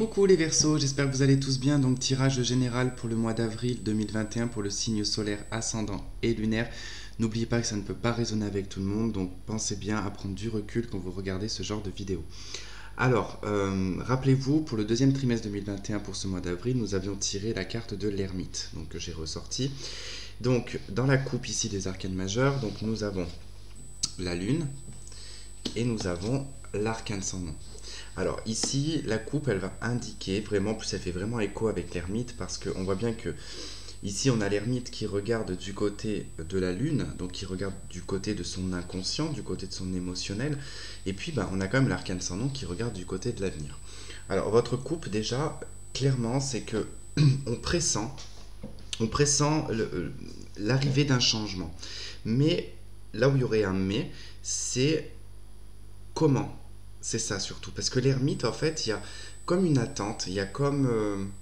coucou les Verseaux, j'espère que vous allez tous bien. Donc tirage général pour le mois d'avril 2021 pour le signe solaire ascendant et lunaire. N'oubliez pas que ça ne peut pas résonner avec tout le monde, donc pensez bien à prendre du recul quand vous regardez ce genre de vidéo. Alors, rappelez-vous, pour le deuxième trimestre 2021, pour ce mois d'avril, nous avions tiré la carte de l'ermite, donc que j'ai ressorti. Donc, dans la coupe ici des arcanes majeurs, donc nous avons la lune et nous avons l'arcane sans nom. Alors ici, la coupe, elle va indiquer vraiment, plus elle fait vraiment écho avec l'ermite, parce qu'on voit bien que ici on a l'ermite qui regarde du côté de la lune, donc qui regarde du côté de son inconscient, du côté de son émotionnel, et puis on a quand même l'arcane sans nom qui regarde du côté de l'avenir. Alors votre coupe déjà, clairement, c'est que on pressent l'arrivée d'un changement. Mais là où il y aurait un mais, c'est comment. C'est ça surtout, parce que l'ermite, en fait, il y a comme une attente, il y a comme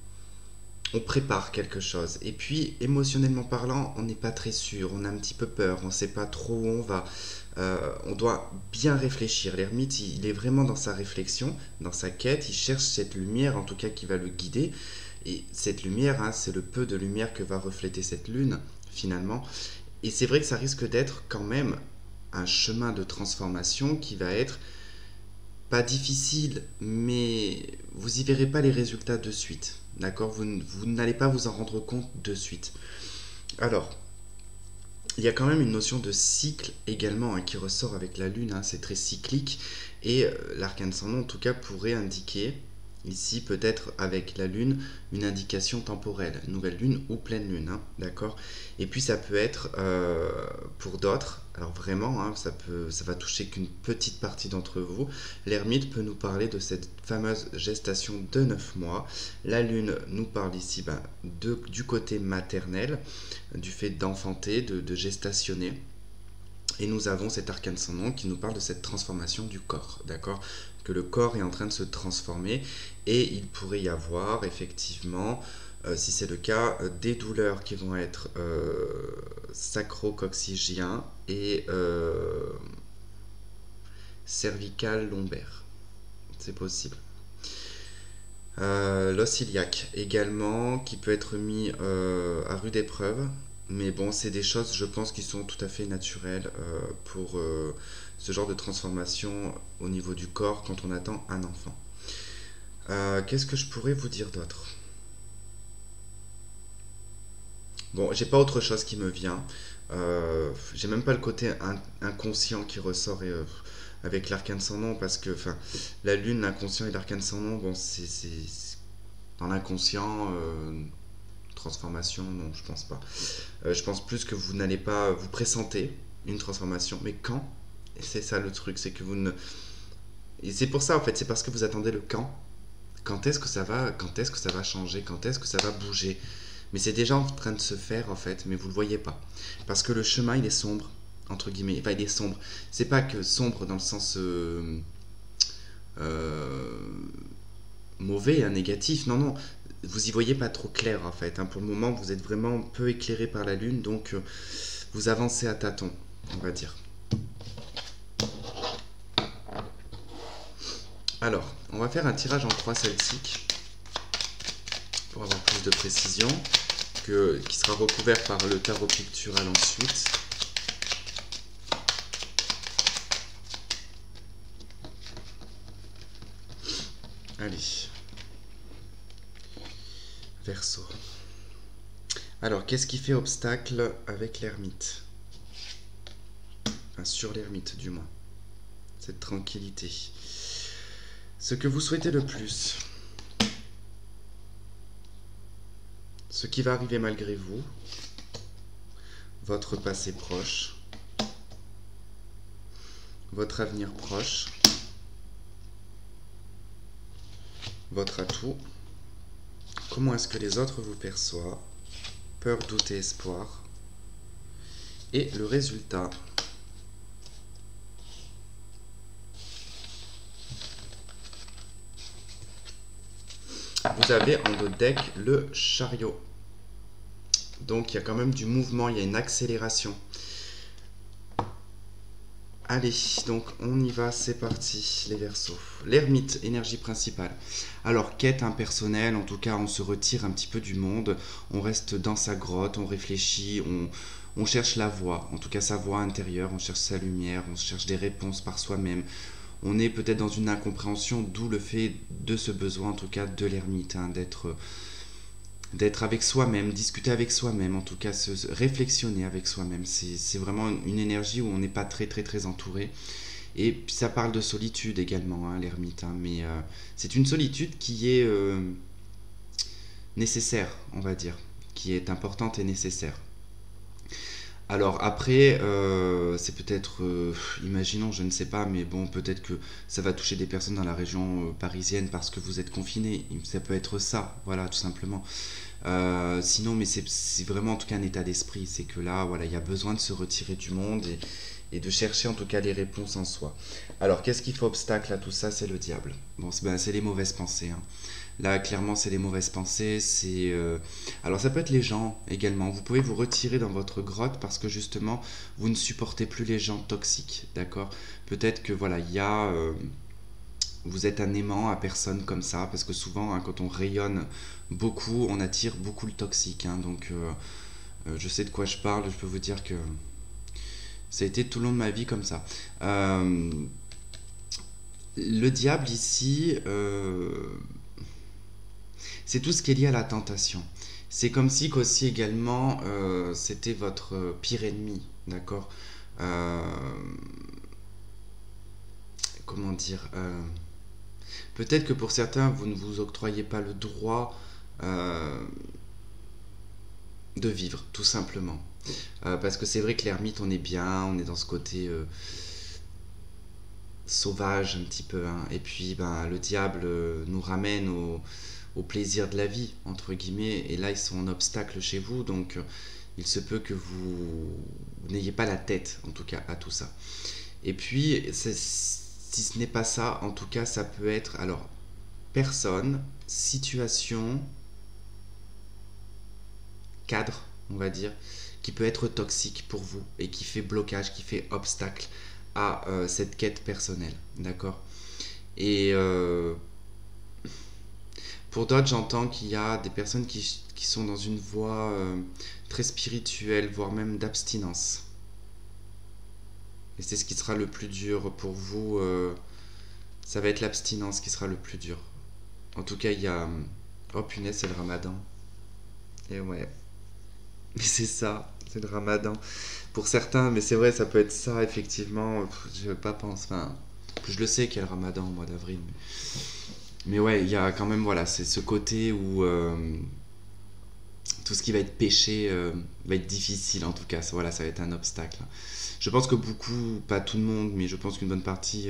on prépare quelque chose. Et puis, émotionnellement parlant, on n'est pas très sûr, on a un petit peu peur, on ne sait pas trop où on va. On doit bien réfléchir. L'ermite, il est vraiment dans sa réflexion, dans sa quête, il cherche cette lumière, en tout cas, qui va le guider. Et cette lumière, hein, c'est le peu de lumière que va refléter cette lune, finalement. Et c'est vrai que ça risque d'être quand même un chemin de transformation qui va être pas difficile, mais vous y verrez pas les résultats de suite. D'accord, vous n'allez pas vous en rendre compte de suite. Alors, il y a quand même une notion de cycle également hein, qui ressort avec la lune, hein, c'est très cyclique, et l'arcane sans nom en tout cas pourrait indiquer, ici peut-être avec la lune, une indication temporelle, nouvelle lune ou pleine lune, hein, d'accord. Et puis ça peut être pour d'autres, alors vraiment, hein, ça va toucher qu'une petite partie d'entre vous. L'ermite peut nous parler de cette fameuse gestation de 9 mois. La lune nous parle ici du côté maternel, du fait d'enfanter, de gestationner. Et nous avons cet arcane sans nom qui nous parle de cette transformation du corps, d'accord? Que le corps est en train de se transformer et il pourrait y avoir effectivement, si c'est le cas, des douleurs qui vont être sacro-coccygiens et cervicales lombaires. C'est possible. L'os iliaque également qui peut être mis à rude épreuve. Mais bon, c'est des choses, je pense, qui sont tout à fait naturelles pour ce genre de transformation au niveau du corps quand on attend un enfant. Qu'est-ce que je pourrais vous dire d'autre? Bon, j'ai pas autre chose qui me vient. J'ai même pas le côté inconscient qui ressort avec l'arcane sans nom parce que, enfin, la lune, l'inconscient et l'arcane sans nom, bon, c'est dans l'inconscient. Transformation, non, je pense pas. Je pense plus que vous n'allez pas vous pressenter une transformation, mais quand? Et c'est ça le truc, c'est que vous ne. Et c'est pour ça en fait, c'est parce que vous attendez le quand. Quand est-ce que ça va changer, quand est-ce que ça va bouger. Mais c'est déjà en train de se faire en fait, mais vous le voyez pas. Parce que le chemin il est sombre, entre guillemets. Enfin, il est sombre. C'est pas que sombre dans le sens mauvais, hein, négatif. Non, non. Vous y voyez pas trop clair en fait. Hein. Pour le moment, vous êtes vraiment peu éclairé par la lune, donc vous avancez à tâtons, on va dire. Alors, on va faire un tirage en croix celtique pour avoir plus de précision, qui sera recouvert par le tarot pictural ensuite. Allez. Verseau. Alors, qu'est-ce qui fait obstacle avec l'ermite? Enfin, sur l'ermite, du moins. Cette tranquillité. Ce que vous souhaitez le plus. Ce qui va arriver malgré vous. Votre passé proche. Votre avenir proche. Votre atout. Comment est-ce que les autres vous perçoivent? Peur, doute et espoir. Et le résultat. Vous avez en dos de deck le chariot. Donc il y a quand même du mouvement, il y a une accélération. Allez, donc on y va, c'est parti, les Verseaux. L'ermite, énergie principale. Alors, quête impersonnelle, en tout cas, on se retire un petit peu du monde, on reste dans sa grotte, on réfléchit, on cherche la voie, en tout cas sa voie intérieure, on cherche sa lumière, on cherche des réponses par soi-même. On est peut-être dans une incompréhension, d'où le fait de ce besoin, en tout cas, de l'ermite, hein, d'être avec soi-même, discuter avec soi-même, en tout cas réflexionner avec soi-même. C'est vraiment une énergie où on n'est pas très très très entouré. Et puis ça parle de solitude également, hein, l'ermite, hein, mais c'est une solitude qui est nécessaire, on va dire, qui est importante et nécessaire. Alors après, c'est peut-être, imaginons, je ne sais pas, mais bon, peut-être que ça va toucher des personnes dans la région parisienne parce que vous êtes confinés. Ça peut être ça, voilà, tout simplement. Sinon, mais c'est vraiment en tout cas un état d'esprit. C'est que là, voilà, il y a besoin de se retirer du monde et de chercher en tout cas les réponses en soi. Alors, qu'est-ce qui fait obstacle à tout ça? C'est le diable. Bon, c'est les mauvaises pensées, hein. Là, clairement, c'est les mauvaises pensées. Alors, ça peut être les gens également. Vous pouvez vous retirer dans votre grotte parce que justement, vous ne supportez plus les gens toxiques, d'accord? Peut-être que voilà, vous êtes un aimant à personne comme ça, parce que souvent, hein, quand on rayonne beaucoup, on attire beaucoup le toxique, hein. Donc, je sais de quoi je parle. Je peux vous dire que ça a été tout le long de ma vie comme ça. Le diable ici, c'est tout ce qui est lié à la tentation. C'est comme si qu'aussi également c'était votre pire ennemi, d'accord. Euh, comment dire, peut-être que pour certains vous ne vous octroyez pas le droit euh, de vivre, tout simplement. Parce que c'est vrai que l'ermite, on est bien, on est dans ce côté sauvage un petit peu, hein. Et puis ben, le diable nous ramène au plaisir de la vie, entre guillemets, et là ils sont un obstacle chez vous, donc il se peut que vous n'ayez pas la tête, en tout cas, à tout ça. Et puis, si ce n'est pas ça, en tout cas, ça peut être, alors, personne, situation, cadre, on va dire, qui peut être toxique pour vous et qui fait blocage, qui fait obstacle à cette quête personnelle, d'accord. Et pour d'autres, j'entends qu'il y a des personnes qui sont dans une voie très spirituelle, voire même d'abstinence. Et c'est ce qui sera le plus dur pour vous. Ça va être l'abstinence qui sera le plus dur. En tout cas, il y a... Oh punaise, c'est le ramadan. Et ouais. Mais c'est ça, c'est le ramadan. Pour certains, mais c'est vrai, ça peut être ça, effectivement. Je veux pas penser... Enfin, je le sais qu'il y a le ramadan au mois d'avril. Mais ouais, il y a quand même, voilà, c'est ce côté où tout ce qui va être péché va être difficile, en tout cas. Voilà, ça va être un obstacle. Je pense que beaucoup, pas tout le monde, mais je pense qu'une bonne partie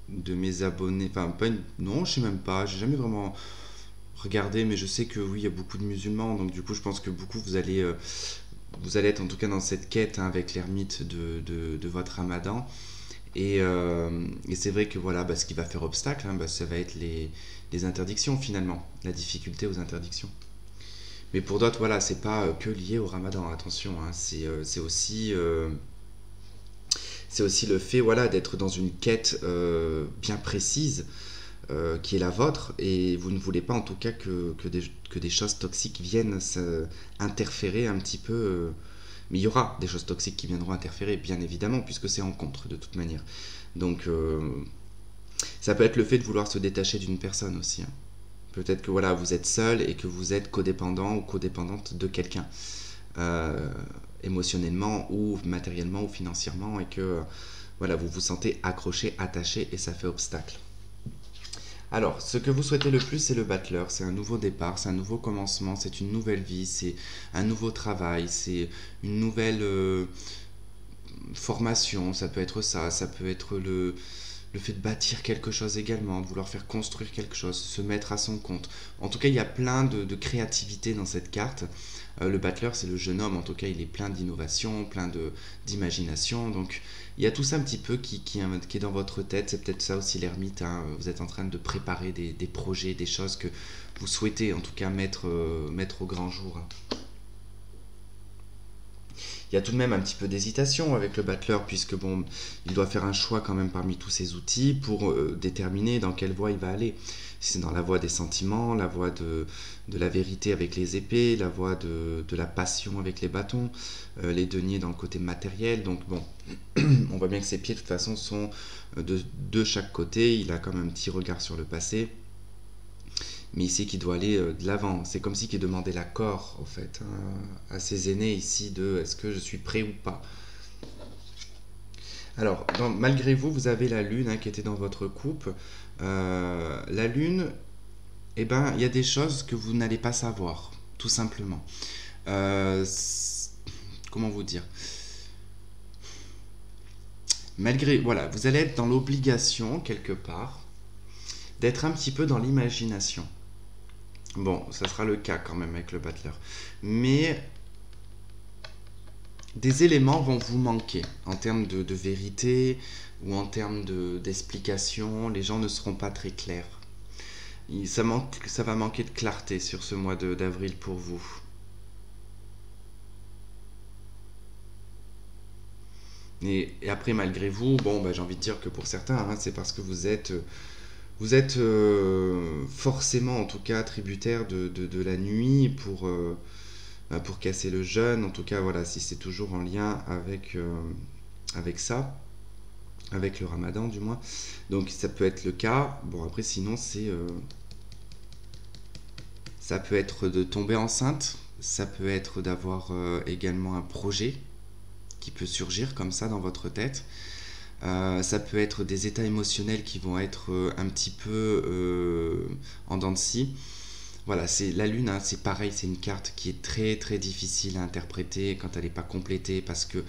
de mes abonnés, enfin, pas une, non, je sais même pas, j'ai jamais vraiment regardé, mais je sais que oui, il y a beaucoup de musulmans, donc du coup, je pense que beaucoup, vous allez être en tout cas dans cette quête, hein, avec l'ermite de votre ramadan. Et c'est vrai que voilà, bah, ce qui va faire obstacle, hein, bah, ça va être les interdictions finalement, la difficulté aux interdictions. Mais pour d'autres, voilà, c'est pas que lié au ramadan, attention, hein, c'est aussi le fait, voilà, d'être dans une quête bien précise qui est la vôtre, et vous ne voulez pas en tout cas que des choses toxiques viennent interférer un petit peu. Mais il y aura des choses toxiques qui viendront interférer, bien évidemment, puisque c'est en contre de toute manière. Donc ça peut être le fait de vouloir se détacher d'une personne aussi, hein. Peut-être que voilà, vous êtes seul et que vous êtes codépendant ou codépendante de quelqu'un, euh, émotionnellement ou matériellement ou financièrement, et que voilà, vous vous sentez accroché, attaché, et ça fait obstacle. Alors, ce que vous souhaitez le plus, c'est le battleur. C'est un nouveau départ, c'est un nouveau commencement, c'est une nouvelle vie, c'est un nouveau travail, c'est une nouvelle formation. Ça peut être ça, ça peut être le fait de bâtir quelque chose également, de vouloir faire construire quelque chose, se mettre à son compte. En tout cas, il y a plein de créativité dans cette carte. Le battleur, c'est le jeune homme, en tout cas, il est plein d'innovation, plein d'imagination. Donc, il y a tout ça un petit peu qui est dans votre tête. C'est peut-être ça aussi l'ermite, hein. Vous êtes en train de préparer des projets, des choses que vous souhaitez en tout cas mettre au grand jour, hein. Il y a tout de même un petit peu d'hésitation avec le battleur, puisque bon, il doit faire un choix quand même parmi tous ses outils pour déterminer dans quelle voie il va aller. Si c'est dans la voie des sentiments, la voie de la vérité avec les épées, la voie de la passion avec les bâtons, les deniers dans le côté matériel. Donc bon, on voit bien que ses pieds de toute façon sont de chaque côté. Il a quand même un petit regard sur le passé. Mais il sait qu'il doit aller de l'avant. C'est comme si il demandait l'accord, en fait, hein, à ses aînés ici de est-ce que je suis prêt ou pas. Alors, malgré vous, vous avez la lune hein, qui était dans votre coupe. La lune, eh ben, il y a des choses que vous n'allez pas savoir, tout simplement. Comment vous dire? Voilà, vous allez être dans l'obligation, quelque part, d'être un petit peu dans l'imagination. Bon, ça sera le cas quand même avec le battleur. Mais des éléments vont vous manquer en termes de vérité ou en termes d'explication. Les gens ne seront pas très clairs. Ça va manquer de clarté sur ce mois d'avril pour vous. Et après, malgré vous, bon, bah, j'ai envie de dire que pour certains, hein, c'est parce que vous êtes forcément, en tout cas, tributaire de la nuit pour casser le jeûne. En tout cas, voilà, si c'est toujours en lien avec ça, avec le ramadan du moins. Donc ça peut être le cas. Bon, après, sinon, ça peut être de tomber enceinte. Ça peut être d'avoir également un projet qui peut surgir comme ça dans votre tête. Ça peut être des états émotionnels qui vont être un petit peu en dents de scie. Voilà, c'est la lune, hein, c'est pareil, c'est une carte qui est très très difficile à interpréter quand elle n'est pas complétée parce que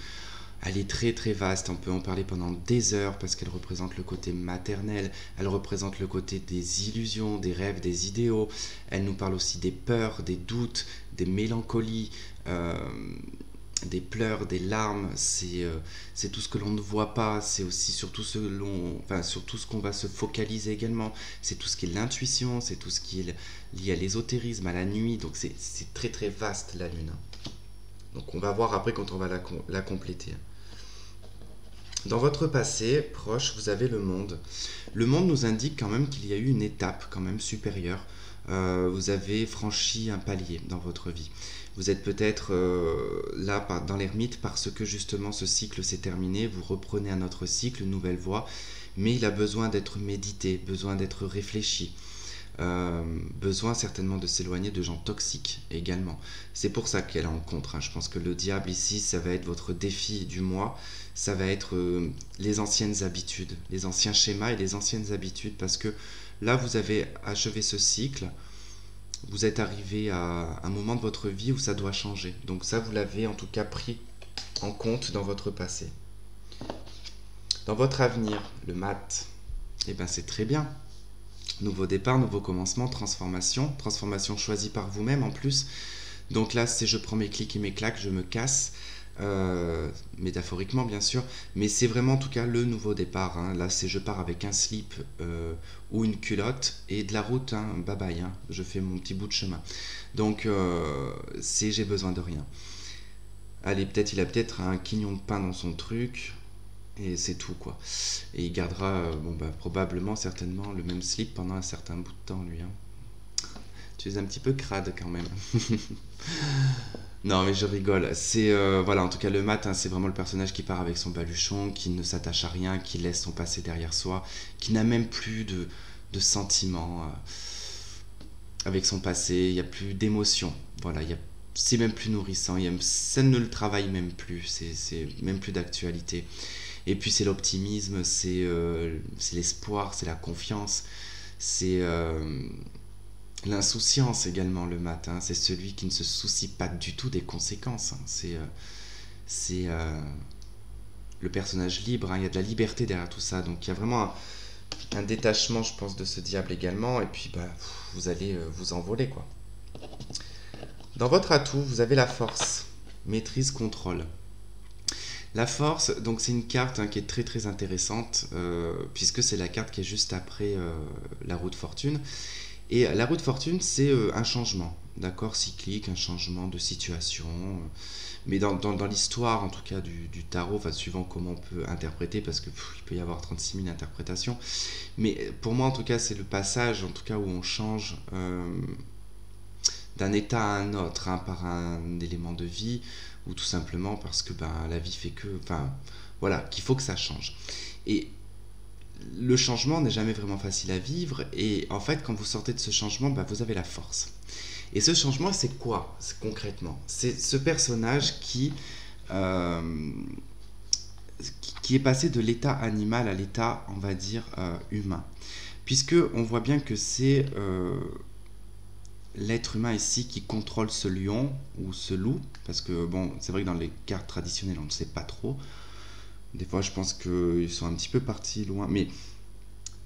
elle est très très vaste. On peut en parler pendant des heures parce qu'elle représente le côté maternel, elle représente le côté des illusions, des rêves, des idéaux. Elle nous parle aussi des peurs, des doutes, des mélancolies. Des pleurs, des larmes, c'est tout ce que l'on ne voit pas, c'est aussi surtout sur tout ce qu'on va se focaliser également, c'est tout ce qui est l'intuition, c'est tout ce qui est lié à l'ésotérisme, à la nuit, donc c'est très très vaste la lune. Donc on va voir après quand on va la compléter. Dans votre passé proche, vous avez le monde. Le monde nous indique quand même qu'il y a eu une étape quand même supérieure. Vous avez franchi un palier dans votre vie. Vous êtes peut-être là dans l'ermite parce que justement ce cycle s'est terminé, vous reprenez un autre cycle, une nouvelle voie, mais il a besoin d'être médité, besoin d'être réfléchi, besoin certainement de s'éloigner de gens toxiques également. C'est pour ça qu'elle rencontre, hein. Je pense que le diable ici, ça va être votre défi du mois, ça va être les anciennes habitudes, les anciens schémas et les anciennes habitudes, parce que là vous avez achevé ce cycle. Vous êtes arrivé à un moment de votre vie où ça doit changer. Donc ça, vous l'avez en tout cas pris en compte dans votre passé. Dans votre avenir, le mat, eh ben c'est très bien. Nouveau départ, nouveau commencement, transformation. Transformation choisie par vous-même en plus. Donc là, c'est je prends mes clics et mes claques, je me casse. Métaphoriquement bien sûr, mais c'est vraiment en tout cas le nouveau départ, hein. Là c'est je pars avec un slip ou une culotte et de la route, hein, bye bye, hein. Je fais mon petit bout de chemin, donc c'est j'ai besoin de rien. Allez, il a peut-être un quignon de pain dans son truc et c'est tout quoi, et il gardera probablement certainement le même slip pendant un certain bout de temps lui, hein. Tu es un petit peu crade quand même. Non, mais je rigole. C'est voilà, en tout cas le mat, hein, c'est vraiment le personnage qui part avec son baluchon, qui ne s'attache à rien, qui laisse son passé derrière soi, qui n'a même plus de sentiments avec son passé. Il n'y a plus d'émotions. Voilà, c'est même plus nourrissant. Ça ne le travaille même plus. C'est même plus d'actualité. Et puis c'est l'optimisme, c'est l'espoir, c'est la confiance, c'est l'insouciance également le matin, c'est celui qui ne se soucie pas du tout des conséquences, hein. C'est le personnage libre, hein. Il y a de la liberté derrière tout ça, donc il y a vraiment un détachement, je pense, de ce diable également, et puis vous allez vous envoler quoi. Dans votre atout, vous avez la force, maîtrise, contrôle. La force, donc c'est une carte, hein, qui est très très intéressante, puisque c'est la carte qui est juste après la roue de fortune. Et la roue de fortune, c'est un changement, d'accord, cyclique, un changement de situation. Mais dans l'histoire, en tout cas, du tarot, enfin, suivant comment on peut interpréter, parce que il peut y avoir 36 000 interprétations. Mais pour moi, en tout cas, c'est le passage, en tout cas, où on change d'un état à un autre, hein, par un élément de vie, ou tout simplement parce que ben, la vie fait que, enfin, voilà, qu'il faut que ça change. Et le changement n'est jamais vraiment facile à vivre, et en fait, quand vous sortez de ce changement, ben, vous avez la force. Et ce changement, c'est quoi concrètement? C'est ce personnage euh, qui est passé de l'état animal à l'état, on va dire, humain. Puisque on voit bien que c'est l'être humain ici qui contrôle ce lion ou ce loup, parce que bon, c'est vrai que dans les cartes traditionnelles, on ne sait pas trop. Des fois, je pense qu'ils sont un petit peu partis loin, mais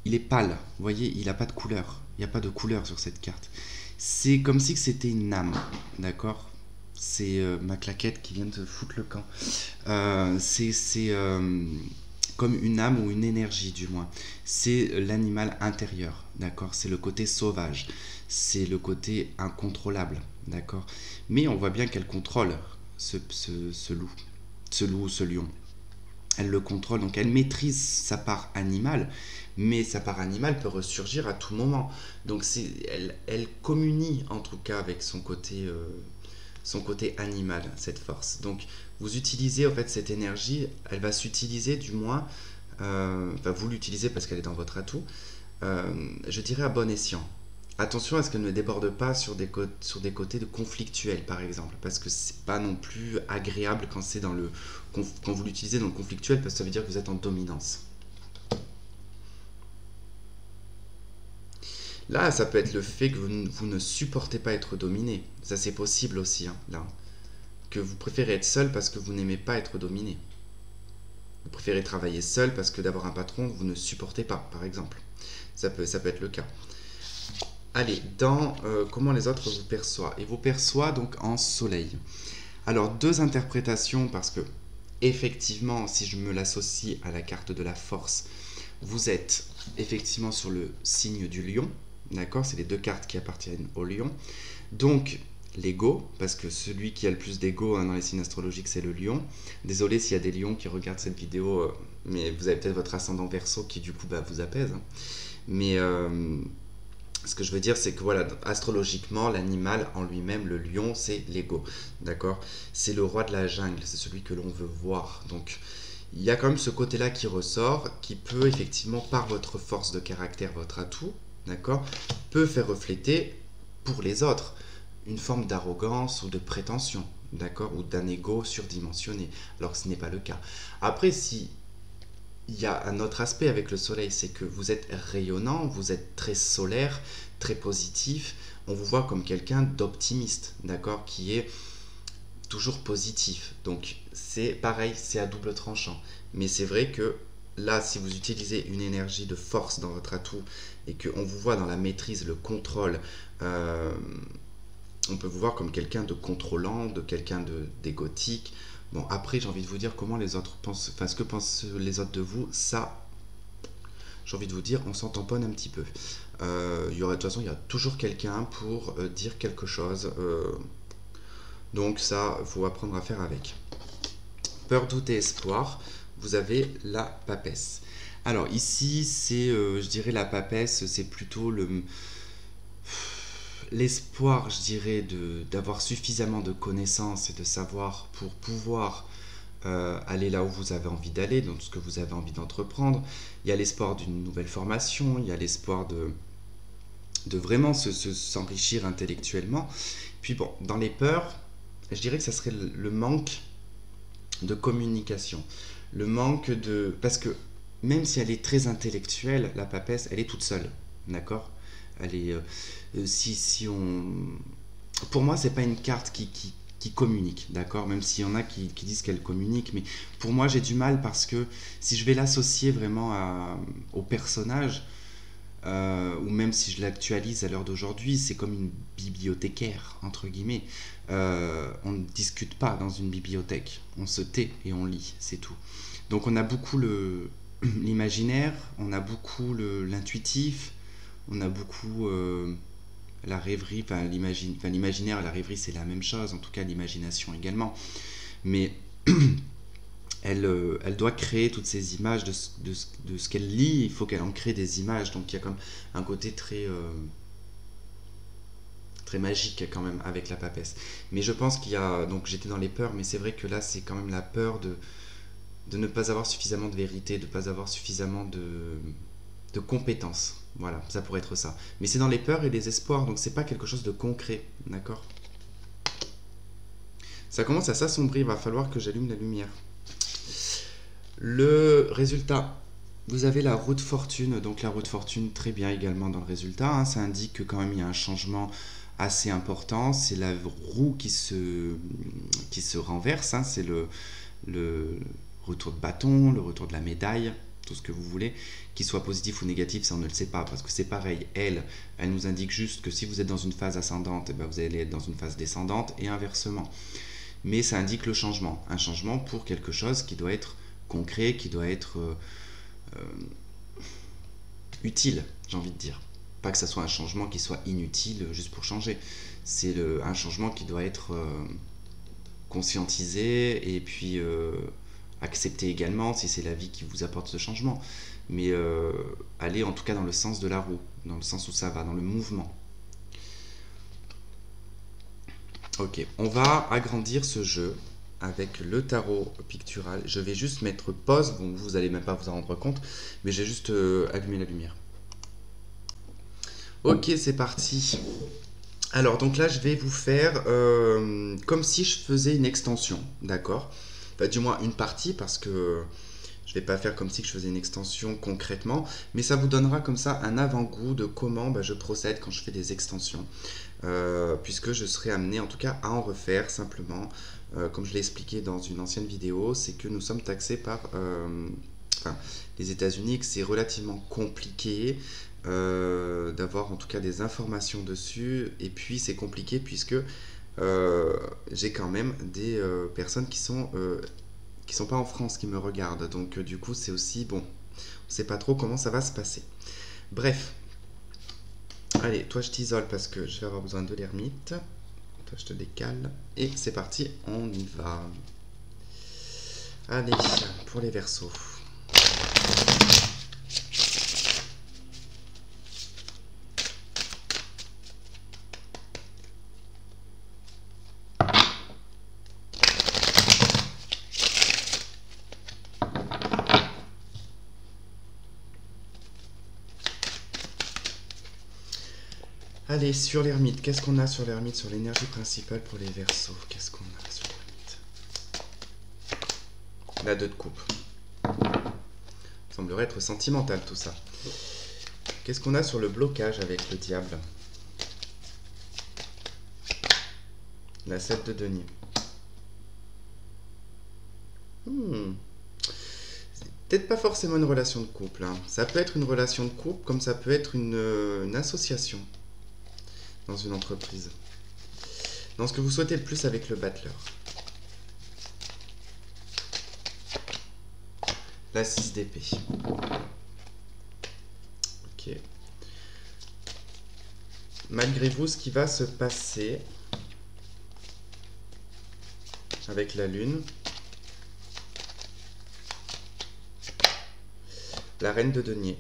il est pâle. Vous voyez, il n'a pas de couleur. Il n'y a pas de couleur sur cette carte. C'est comme si c'était une âme, d'accord? C'est ma claquette qui vient de foutre le camp. C'est comme une âme ou une énergie du moins. C'est l'animal intérieur, d'accord? C'est le côté sauvage. C'est le côté incontrôlable, d'accord? Mais on voit bien qu'elle contrôle ce loup, ce lion. Elle le contrôle, donc elle maîtrise sa part animale, mais sa part animale peut ressurgir à tout moment. Donc elle communie en tout cas avec son côté animal, cette force. Donc vous utilisez en fait cette énergie, elle va s'utiliser du moins, enfin vous l'utilisez parce qu'elle est dans votre atout, je dirais à bon escient. Attention à ce qu'elle ne déborde pas sur sur des côtés de conflictuels, par exemple, parce que c'est pas non plus agréable quand c'est quand vous l'utilisez dans le conflictuel, parce que ça veut dire que vous êtes en dominance. Là, ça peut être le fait que vous ne supportez pas être dominé. Ça, c'est possible aussi, hein, là. Que vous préférez être seul parce que vous n'aimez pas être dominé. Vous préférez travailler seul parce que d'avoir un patron, vous ne supportez pas, par exemple. Ça peut être le cas. Allez, dans comment les autres vous perçoivent. Et vous perçoivent donc en soleil. Alors, deux interprétations, parce que, effectivement, si je me l'associe à la carte de la force, vous êtes effectivement sur le signe du lion. D'accord? C'est les deux cartes qui appartiennent au lion. Donc, l'ego, parce que celui qui a le plus d'ego, hein, dans les signes astrologiques, c'est le lion. Désolé s'il y a des lions qui regardent cette vidéo, mais vous avez peut-être votre ascendant Verseau qui, du coup, bah, vous apaise. Hein. Mais ce que je veux dire, c'est que voilà, astrologiquement, l'animal en lui-même, le lion, c'est l'ego. D'accord? C'est le roi de la jungle, c'est celui que l'on veut voir. Donc, il y a quand même ce côté-là qui ressort, qui peut effectivement, par votre force de caractère, votre atout, d'accord, peut faire refléter pour les autres une forme d'arrogance ou de prétention, d'accord, ou d'un ego surdimensionné, alors que ce n'est pas le cas. Après, si il y a un autre aspect avec le soleil, c'est que vous êtes rayonnant, vous êtes très solaire, très positif, on vous voit comme quelqu'un d'optimiste, d'accord, qui est toujours positif. Donc c'est pareil, c'est à double tranchant. Mais c'est vrai que là, si vous utilisez une énergie de force dans votre atout et qu'on vous voit dans la maîtrise, le contrôle, euh, on peut vous voir comme quelqu'un de contrôlant, de quelqu'un d'égotique. Bon, après, j'ai envie de vous dire comment les autres pensent, enfin, ce que pensent les autres de vous, ça, j'ai envie de vous dire, on s'en tamponne un petit peu. Il y aura, de toute façon, il y a toujours quelqu'un pour dire quelque chose. Donc ça, il faut apprendre à faire avec. Peur, doute et espoir, vous avez la papesse. Alors ici, c'est, je dirais, la papesse, c'est plutôt l'espoir, je dirais, d'avoir suffisamment de connaissances et de savoir pour pouvoir aller là où vous avez envie d'aller, dans ce que vous avez envie d'entreprendre. Il y a l'espoir d'une nouvelle formation, il y a l'espoir de vraiment s'enrichir intellectuellement. Puis bon, dans les peurs, je dirais que ça serait le manque de communication. Le manque de... Parce que même si elle est très intellectuelle, la papesse, elle est toute seule. D'accord? Elle est... si on... Pour moi, c'est pas une carte qui communique, d'accord? Même s'il y en a qui disent qu'elle communique, mais pour moi, j'ai du mal parce que si je vais l'associer vraiment au personnage, ou même si je l'actualise à l'heure d'aujourd'hui, c'est comme une bibliothécaire, entre guillemets. On ne discute pas dans une bibliothèque, on se tait et on lit, c'est tout. Donc on a beaucoup l'imaginaire, on a beaucoup l'intuitif, on a beaucoup la rêverie, enfin l'imaginaire et la rêverie c'est la même chose, en tout cas l'imagination également. Mais elle doit créer toutes ces images de ce qu'elle lit, il faut qu'elle en crée des images, donc il y a comme un côté très magique quand même avec la papesse. Mais je pense qu'il y a, donc j'étais dans les peurs, mais c'est vrai que là c'est quand même la peur de ne pas avoir suffisamment de vérité, de ne pas avoir suffisamment de compétences. Voilà, ça pourrait être ça. Mais c'est dans les peurs et les espoirs, donc c'est pas quelque chose de concret, d'accord? Ça commence à s'assombrir, il va falloir que j'allume la lumière. Le résultat, vous avez la roue de fortune, donc la roue de fortune très bien également dans le résultat, hein, ça indique que quand même il y a un changement assez important, c'est la roue qui se renverse, hein, c'est le retour de bâton, le retour de la médaille, tout ce que vous voulez, qu'il soit positif ou négatif, ça on ne le sait pas, parce que c'est pareil, elle nous indique juste que si vous êtes dans une phase ascendante, eh ben vous allez être dans une phase descendante, et inversement. Mais ça indique le changement, un changement pour quelque chose qui doit être concret, qui doit être utile, j'ai envie de dire. Pas que ça soit un changement qui soit inutile juste pour changer. C'est un changement qui doit être conscientisé et puis accepté également si c'est la vie qui vous apporte ce changement. Mais aller en tout cas dans le sens de la roue, dans le sens où ça va, dans le mouvement. Ok, on va agrandir ce jeu avec le tarot pictural. Je vais juste mettre pause, bon, vous n'allez même pas vous en rendre compte, mais j'ai juste allumé la lumière. Ok, c'est parti. Alors, donc là, je vais vous faire comme si je faisais une extension, d'accord? Enfin, du moins une partie, parce que je ne vais pas faire comme si je faisais une extension concrètement, mais ça vous donnera comme ça un avant-goût de comment je procède quand je fais des extensions. Puisque je serai amené en tout cas à en refaire simplement, comme je l'ai expliqué dans une ancienne vidéo, c'est que nous sommes taxés par les États-Unis, que c'est relativement compliqué d'avoir en tout cas des informations dessus, et puis c'est compliqué puisque j'ai quand même des personnes qui sont pas en France qui me regardent, donc du coup c'est aussi bon, on ne sait pas trop comment ça va se passer. Bref. Allez, toi je t'isole parce que je vais avoir besoin de l'ermite. Toi je te décale. Et c'est parti, on y va. Allez, pour les Verseaux. Allez, sur l'ermite, qu'est-ce qu'on a sur l'ermite, sur l'énergie principale pour les Verseaux? Qu'est-ce qu'on a sur l'ermite? La 2 de coupe. Semblerait être sentimental tout ça. Qu'est-ce qu'on a sur le blocage avec le diable? La 7 de denier. Peut-être pas forcément une relation de couple, hein. Ça peut être une relation de couple comme ça peut être une association dans une entreprise. Dans ce que vous souhaitez le plus avec le battleur. La 6 d'épée. Ok. Malgré vous, ce qui va se passer avec la lune. La reine de denier.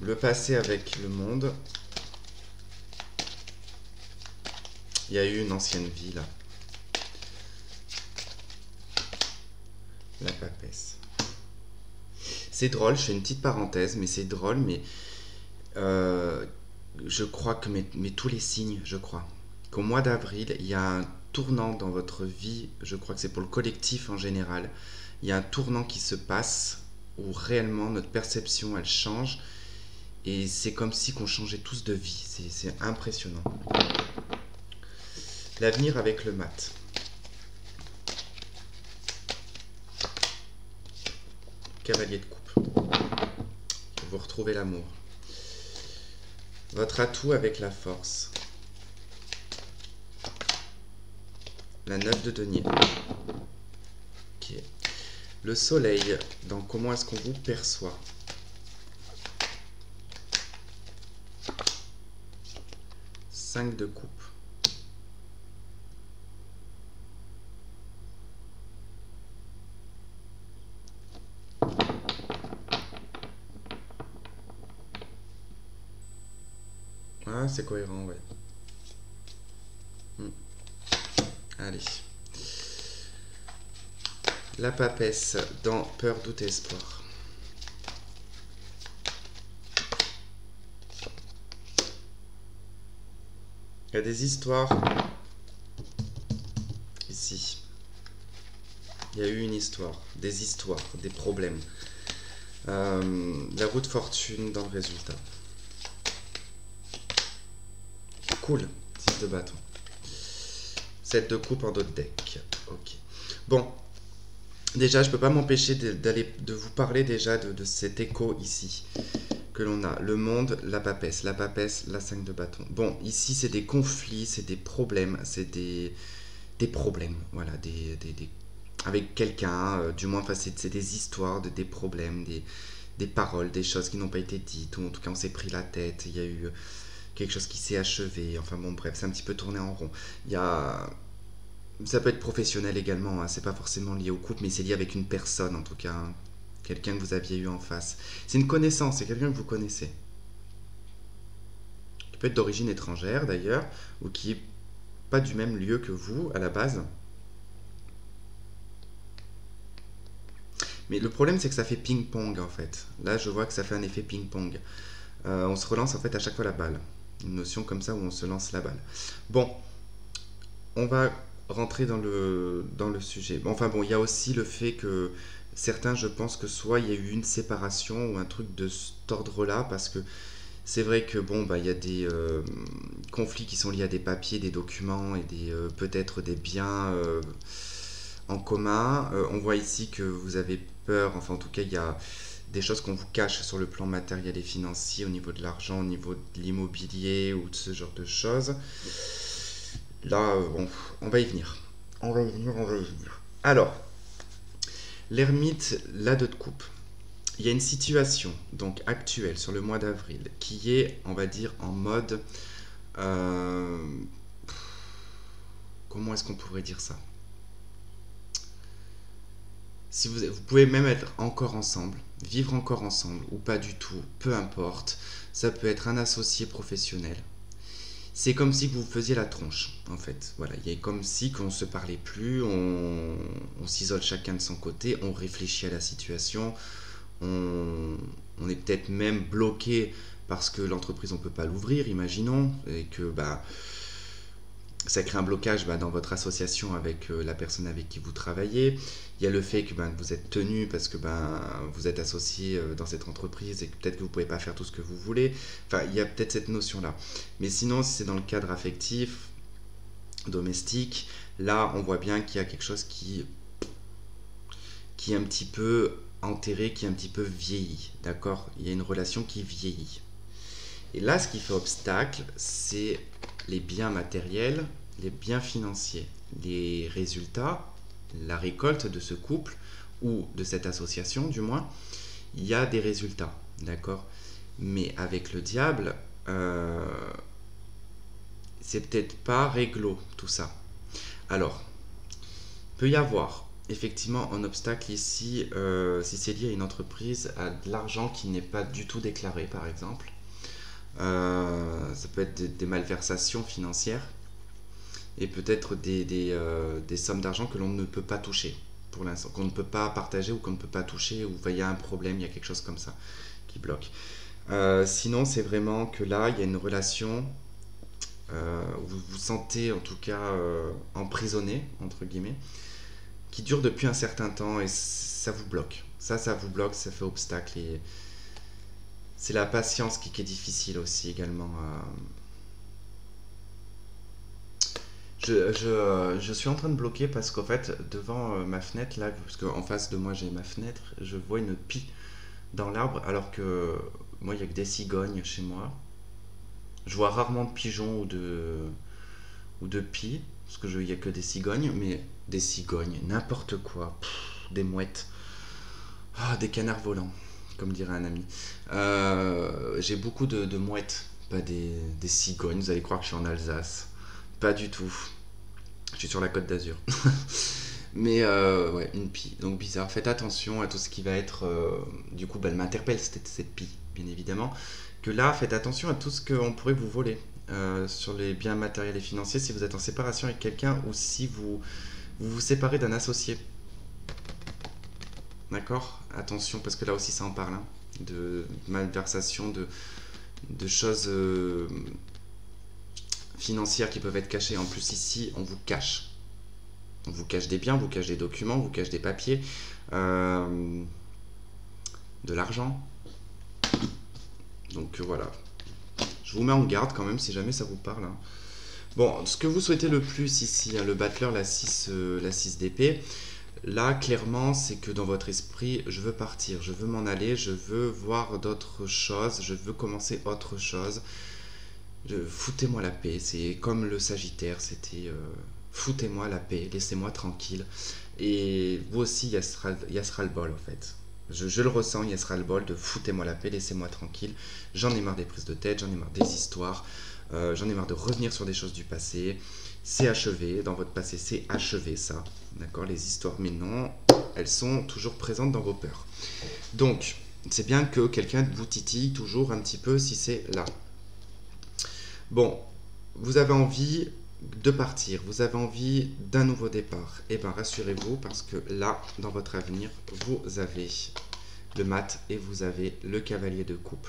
Le passé avec le monde. Il y a eu une ancienne vie là. La papesse. C'est drôle, je fais une petite parenthèse, mais c'est drôle, mais je crois que mais tous les signes, je crois, qu'au mois d'avril, il y a un tournant dans votre vie, je crois que c'est pour le collectif en général, il y a un tournant qui se passe où réellement notre perception, elle change, et c'est comme si qu'on changeait tous de vie, c'est impressionnant. L'avenir avec le mat. Cavalier de coupe. Vous retrouvez l'amour. Votre atout avec la force. La 9 de denier. Ok. Le soleil, dans comment est-ce qu'on vous perçoit? 5 de coupe. Ah, c'est cohérent, ouais. Allez. La papesse dans peur, doute et espoir. Il y a des histoires ici. Il y a eu une histoire, des problèmes. La roue de fortune dans le résultat. Cool, 6 de bâton. 7 de coupe en d'autres deck. Ok. Bon, déjà, je peux pas m'empêcher de vous parler déjà de cet écho ici que l'on a. Le monde, la papesse, la 5 de bâton. Bon, ici, c'est des conflits, c'est des problèmes, c'est des problèmes, voilà, avec quelqu'un, du moins, enfin, c'est des histoires, des problèmes, des paroles, des choses qui n'ont pas été dites, ou en tout cas, on s'est pris la tête, il y a eu quelque chose qui s'est achevé, enfin bon, bref, c'est un petit peu tourné en rond. Il y a Ça peut être professionnel également, hein, c'est pas forcément lié au couple, mais c'est lié avec une personne en tout cas, hein, quelqu'un que vous aviez eu en face. C'est une connaissance, c'est quelqu'un que vous connaissez. Qui peut être d'origine étrangère d'ailleurs, ou qui est pas du même lieu que vous à la base. Mais le problème c'est que ça fait ping-pong en fait. Là je vois que ça fait un effet ping-pong. On se relance en fait à chaque fois la balle. Une notion comme ça où on se lance la balle. Bon, on va rentrer dans le sujet. Bon, enfin bon, il y a aussi le fait que certains, je pense que soit il y a eu une séparation ou un truc de cet ordre-là, parce que c'est vrai que bon, bah, il y a des conflits qui sont liés à des papiers, des documents et peut-être des biens en commun. On voit ici que vous avez peur, enfin en tout cas il y a des choses qu'on vous cache sur le plan matériel et financier, au niveau de l'argent, au niveau de l'immobilier ou de ce genre de choses. Là, bon, on va y venir. On va y venir. Alors, l'ermite, la deux de coupe. Il y a une situation donc actuelle sur le mois d'avril qui est, on va dire, en mode. euh, Comment est-ce qu'on pourrait dire ça? Si vous pouvez même être encore ensemble, vivre encore ensemble ou pas du tout, peu importe. Ça peut être un associé professionnel. C'est comme si vous faisiez la tronche, en fait. Voilà, il y a comme si qu'on ne se parlait plus, on s'isole chacun de son côté, on réfléchit à la situation, on est peut-être même bloqué parce que l'entreprise, on ne peut pas l'ouvrir, imaginons, et que bah, ça crée un blocage dans votre association avec la personne avec qui vous travaillez. Il y a le fait que vous êtes tenu parce que vous êtes associé dans cette entreprise et que peut-être que vous ne pouvez pas faire tout ce que vous voulez. Enfin, il y a peut-être cette notion-là. Mais sinon, si c'est dans le cadre affectif, domestique, là, on voit bien qu'il y a quelque chose qui est un petit peu enterré, qui est un petit peu vieilli. D'accord? Il y a une relation qui vieillit. Et là, ce qui fait obstacle, c'est les biens matériels, les biens financiers, les résultats, la récolte de ce couple ou de cette association du moins. Il y a des résultats, d'accord? Mais avec le diable, c'est peut-être pas réglo tout ça. Alors, peut y avoir effectivement un obstacle ici, si c'est lié à une entreprise, à de l'argent qui n'est pas du tout déclaré par exemple. Ça peut être des malversations financières et peut-être des sommes d'argent que l'on ne peut pas toucher pour l'instant, qu'on ne peut pas partager ou qu'on ne peut pas toucher, ou il y a un problème, il y a quelque chose comme ça qui bloque. Sinon, c'est vraiment que là, il y a une relation où vous vous sentez en tout cas emprisonné, entre guillemets, qui dure depuis un certain temps et ça vous bloque. Ça vous bloque, ça fait obstacle et c'est la patience qui est difficile aussi également. Je suis en train de bloquer parce qu'en fait, devant ma fenêtre, là, parce qu'en face de moi j'ai ma fenêtre, je vois une pie dans l'arbre, alors que moi il n'y a que des cigognes chez moi. Je vois rarement de pigeons ou de pies. parce que il n'y a que des cigognes, mais des cigognes, n'importe quoi, des mouettes, des canards volants, comme dirait un ami. J'ai beaucoup de mouettes, pas des cigognes, vous allez croire que je suis en Alsace. Pas du tout. Je suis sur la Côte d'Azur. Mais ouais, une pie. Donc bizarre. Faites attention à tout ce qui va être. Du coup, elle m'interpelle cette pie, bien évidemment. Que là, faites attention à tout ce qu'on pourrait vous voler sur les biens matériels et financiers si vous êtes en séparation avec quelqu'un ou si vous séparez d'un associé. D'accord. Attention, parce que là aussi ça en parle. Hein, de malversation, de choses financières qui peuvent être cachées. En plus, ici, on vous cache. On vous cache des biens, on vous cache des documents, on vous cache des papiers, de l'argent. Donc voilà. Je vous mets en garde quand même si jamais ça vous parle. Hein. Bon, ce que vous souhaitez le plus ici, hein, le battleur, la 6 d'épée, là clairement c'est que dans votre esprit, je veux partir, je veux m'en aller, je veux voir d'autres choses, je veux commencer autre chose. Foutez-moi la paix, c'est comme le Sagittaire, c'était foutez-moi la paix, laissez-moi tranquille. Et vous aussi, il y a ce ras-le-bol en fait. Je le ressens, il y a ce ras-le-bol de foutez-moi la paix, laissez-moi tranquille. J'en ai marre des prises de tête, j'en ai marre des histoires, j'en ai marre de revenir sur des choses du passé. C'est achevé, dans votre passé c'est achevé ça, d'accord, les histoires, mais non, elles sont toujours présentes dans vos peurs. Donc, c'est bien que quelqu'un vous titille toujours un petit peu si c'est là. Bon, vous avez envie de partir, vous avez envie d'un nouveau départ. Eh bien, rassurez-vous, parce que là, dans votre avenir, vous avez le mat et vous avez le cavalier de coupe.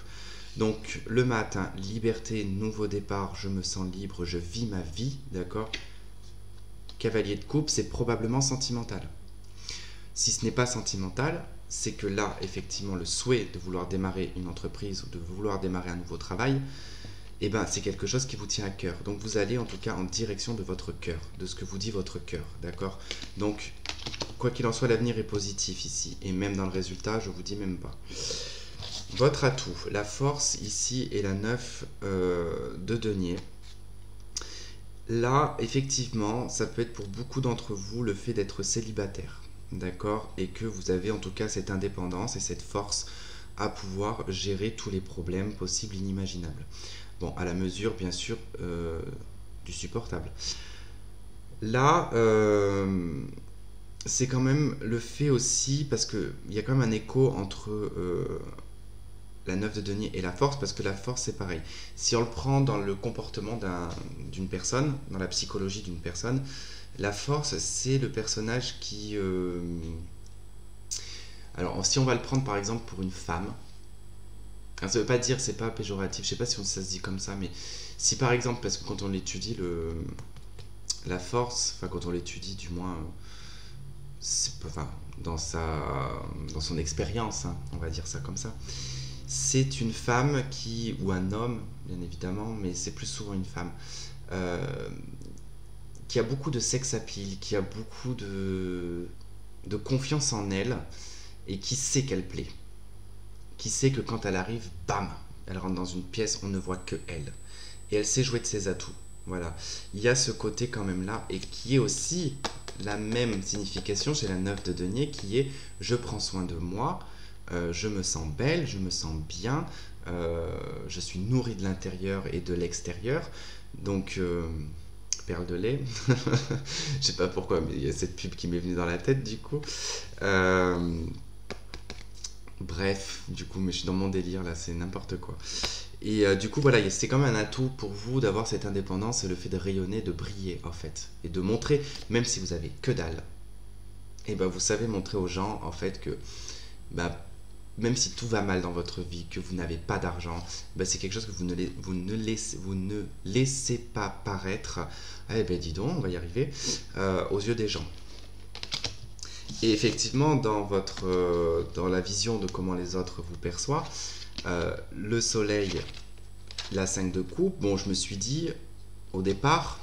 Donc, le mat, hein, liberté, nouveau départ, je me sens libre, je vis ma vie, d'accord. Cavalier de coupe, c'est probablement sentimental. Si ce n'est pas sentimental, c'est que là, effectivement, le souhait de vouloir démarrer une entreprise ou de vouloir démarrer un nouveau travail, eh ben, c'est quelque chose qui vous tient à cœur. Donc vous allez en tout cas en direction de votre cœur, de ce que vous dit votre cœur, d'accord. Donc, quoi qu'il en soit, l'avenir est positif ici. Et même dans le résultat, je vous dis même pas. Votre atout, la force ici est la 9 de denier. Là, effectivement, ça peut être pour beaucoup d'entre vous le fait d'être célibataire, d'accord. Et que vous avez en tout cas cette indépendance et cette force à pouvoir gérer tous les problèmes possibles, inimaginables. Bon, à la mesure, bien sûr, du supportable. Là, c'est quand même le fait aussi, parce qu'il y a quand même un écho entre la 9 de denier et la force, parce que la force, c'est pareil. Si on le prend dans le comportement d'une personne, dans la psychologie d'une personne, la force, c'est le personnage qui... Alors, si on va le prendre par exemple pour une femme, ça ne veut pas dire, c'est pas péjoratif, je sais pas si ça se dit comme ça, mais si par exemple, parce que quand on l'étudie, la force, enfin quand on l'étudie du moins, enfin, dans son expérience, hein, on va dire ça comme ça, c'est une femme qui, ou un homme, bien évidemment, mais c'est plus souvent une femme, qui a beaucoup de sex appeal, qui a beaucoup de confiance en elle, et qui sait qu'elle plaît. Qui sait que quand elle arrive, bam, elle rentre dans une pièce, on ne voit que elle. Et elle sait jouer de ses atouts. Voilà. Il y a ce côté quand même là, et qui est aussi la même signification chez la 9 de denier, qui est je prends soin de moi, je me sens belle, je me sens bien, je suis nourrie de l'intérieur et de l'extérieur. Donc, perle de lait, je sais pas pourquoi, mais il y a cette pub qui m'est venue dans la tête du coup. Bref, du coup, mais je suis dans mon délire là, c'est n'importe quoi. Et du coup, voilà, c'est quand même un atout pour vous d'avoir cette indépendance et le fait de rayonner, de briller en fait. Et de montrer, même si vous avez que dalle, et ben vous savez montrer aux gens en fait que bah, même si tout va mal dans votre vie, que vous n'avez pas d'argent, bah, c'est quelque chose que vous ne laissez pas paraître, eh ben dis donc, on va y arriver, aux yeux des gens. Et effectivement, dans la vision de comment les autres vous perçoivent, le soleil, la 5 de coupe, bon, je me suis dit, au départ,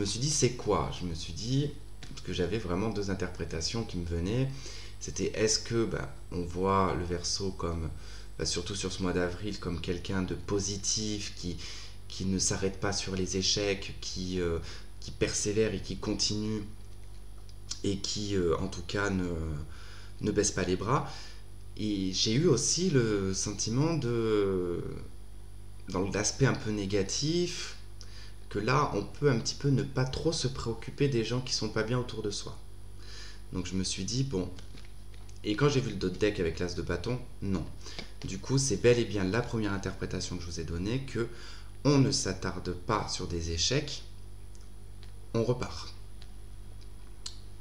c'est quoi? Je me suis dit, parce que j'avais vraiment deux interprétations qui me venaient, c'était est-ce que on voit le Verseau comme, surtout sur ce mois d'avril, comme quelqu'un de positif, qui ne s'arrête pas sur les échecs, qui qui persévère et qui continue et qui en tout cas ne baisse pas les bras. Et j'ai eu aussi le sentiment dans l'aspect un peu négatif, que là on peut un petit peu ne pas trop se préoccuper des gens qui sont pas bien autour de soi. Donc je me suis dit bon, et quand j'ai vu le dos de deck avec l'as de bâton, non. Du coup c'est bel et bien la première interprétation que je vous ai donnée, que on ne s'attarde pas sur des échecs, on repart.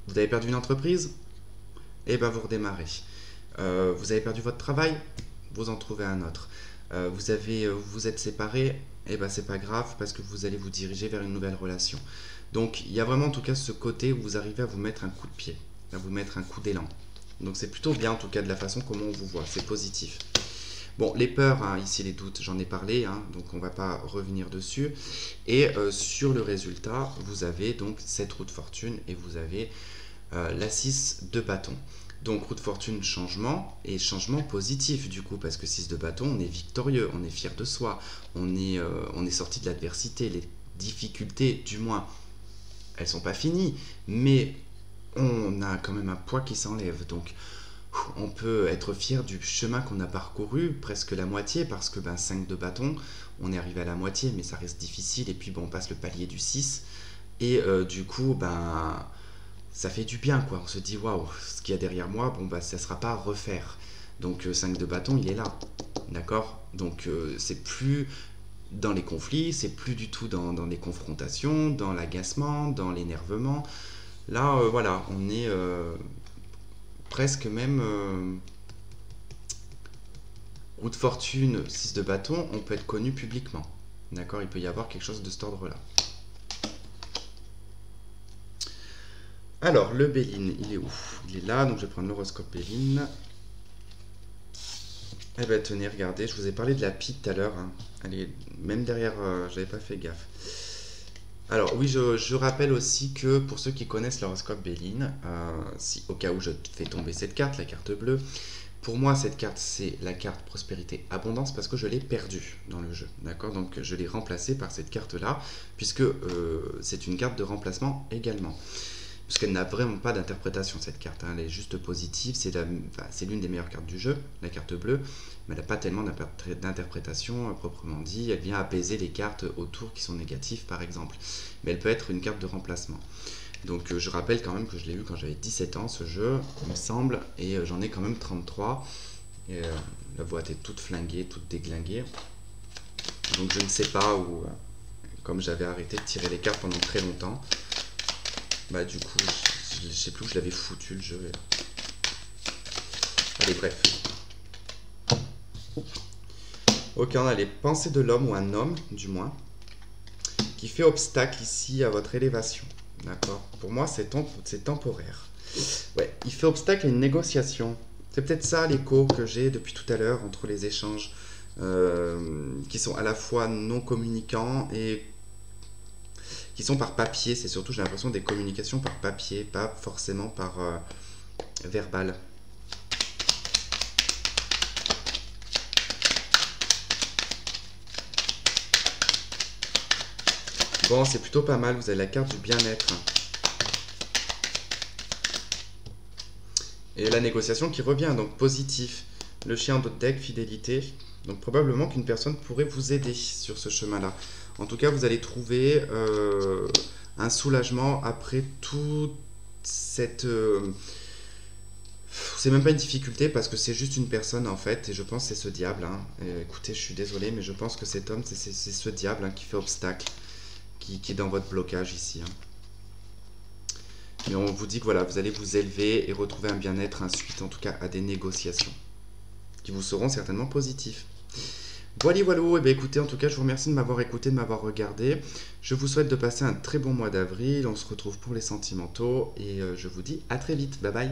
Vous avez perdu une entreprise? Eh bien vous redémarrez. Vous avez perdu votre travail? Vous en trouvez un autre. Vous êtes séparés? Eh bien c'est pas grave, parce que vous allez vous diriger vers une nouvelle relation. Donc il y a vraiment en tout cas ce côté où vous arrivez à vous mettre un coup de pied, à vous mettre un coup d'élan. Donc c'est plutôt bien en tout cas de la façon comment on vous voit, c'est positif. Bon, les peurs, hein, ici les doutes, j'en ai parlé, hein, donc on ne va pas revenir dessus. Et sur le résultat, vous avez donc cette roue de fortune et vous avez la 6 de bâton. Donc roue de fortune, changement, et changement positif du coup, parce que 6 de bâton, on est victorieux, on est fier de soi, on est sorti de l'adversité, les difficultés du moins, elles sont pas finies, mais on a quand même un poids qui s'enlève, donc on peut être fier du chemin qu'on a parcouru, presque la moitié, parce que 5 de bâton, on est arrivé à la moitié, mais ça reste difficile, et puis on passe le palier du 6, et du coup, ça fait du bien, quoi. On se dit, waouh, ce qu'il y a derrière moi, ça ne sera pas à refaire. Donc 5 de bâton, il est là, d'accord? Donc c'est plus dans les conflits, c'est plus du tout dans les confrontations, dans l'agacement, dans l'énervement. Là, voilà, on est... presque même roue de fortune, 6 de bâton, on peut être connu publiquement. D'accord, il peut y avoir quelque chose de cet ordre-là. Alors, le Béline, il est où? Il est là, donc je vais prendre l'horoscope Béline. Eh bien, tenez, regardez, je vous ai parlé de la pie tout à l'heure. Hein. Elle est même derrière, j'avais pas fait gaffe. Alors oui, je rappelle aussi que pour ceux qui connaissent l'horoscope Béline, si au cas où je fais tomber cette carte, la carte bleue, pour moi cette carte c'est la carte prospérité abondance parce que je l'ai perdue dans le jeu, d'accord? Donc je l'ai remplacée par cette carte là, puisque c'est une carte de remplacement également. Parce qu'elle n'a vraiment pas d'interprétation cette carte, hein. Elle est juste positive, c'est l'une des meilleures cartes du jeu, la carte bleue, mais elle n'a pas tellement d'interprétation proprement dit, elle vient apaiser les cartes autour qui sont négatives par exemple, mais elle peut être une carte de remplacement. Donc je rappelle quand même que je l'ai eu quand j'avais 17 ans ce jeu, il me semble, et j'en ai quand même 33, et la boîte est toute flinguée, toute déglinguée, donc je ne sais pas où, comme j'avais arrêté de tirer les cartes pendant très longtemps, du coup, je sais plus où je l'avais foutu le jeu. Allez, bref. Ok, on a les pensées de l'homme, ou un homme, du moins, qui fait obstacle ici à votre élévation. D'accord? Pour moi, c'est temporaire. Ouais, il fait obstacle à une négociation. C'est peut-être ça l'écho que j'ai depuis tout à l'heure entre les échanges qui sont à la fois non communicants et qui sont par papier. C'est surtout, j'ai l'impression, des communications par papier, pas forcément par verbal. Bon, c'est plutôt pas mal, vous avez la carte du bien-être. Et la négociation qui revient, donc positif. Le chien de deck, fidélité. Donc probablement qu'une personne pourrait vous aider sur ce chemin-là. En tout cas, vous allez trouver un soulagement après toute cette... c'est même pas une difficulté parce que c'est juste une personne en fait. Et je pense que c'est ce diable. Hein. Écoutez, je suis désolé, mais je pense que cet homme, c'est ce diable qui fait obstacle, qui est dans votre blocage ici. Hein. Mais on vous dit que voilà, vous allez vous élever et retrouver un bien-être ensuite, en tout cas à des négociations, qui vous seront certainement positifs. Voilà, voilà, et bien écoutez, en tout cas, je vous remercie de m'avoir écouté, de m'avoir regardé. Je vous souhaite de passer un très bon mois d'avril. On se retrouve pour les sentimentaux et je vous dis à très vite. Bye bye.